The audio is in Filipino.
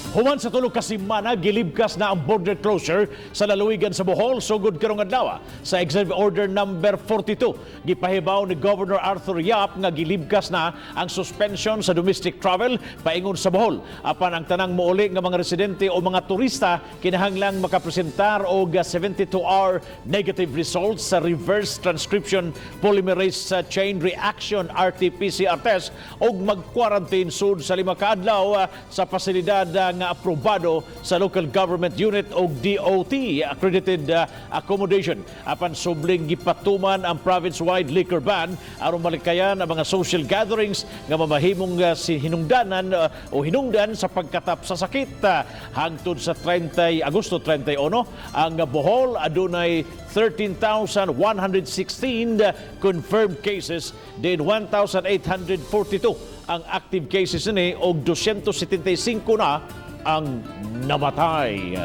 Human sa tulog ka semana, gilibkas na ang border closure sa lalawigan sa Bohol, sugod karong adlaw sa Executive Order number 42. Gipahibaw ni Governor Arthur Yap nga gilibkas na ang suspension sa domestic travel paingon sa Bohol. Apan ang tanang mouli nga mga residente o mga turista kinahanglang makapresentar og 72-hour negative results sa reverse transcription polymerase chain reaction RT-PCR test og mag-quarantine sud sa 5 ka adlaw sa pasilidad nga aprobado sa local government unit o DOT accredited accommodation. Apan subling gipatuman ang province-wide liquor ban aron malikayan ang mga social gatherings nga mamahimong hinungdanan o hinungdan sa pagkatap sa sakit. Hangtod sa Agosto 31 ang Bohol adunay 13,116 confirmed cases, din 1,842 ang active cases ni og 275 na ang namatay.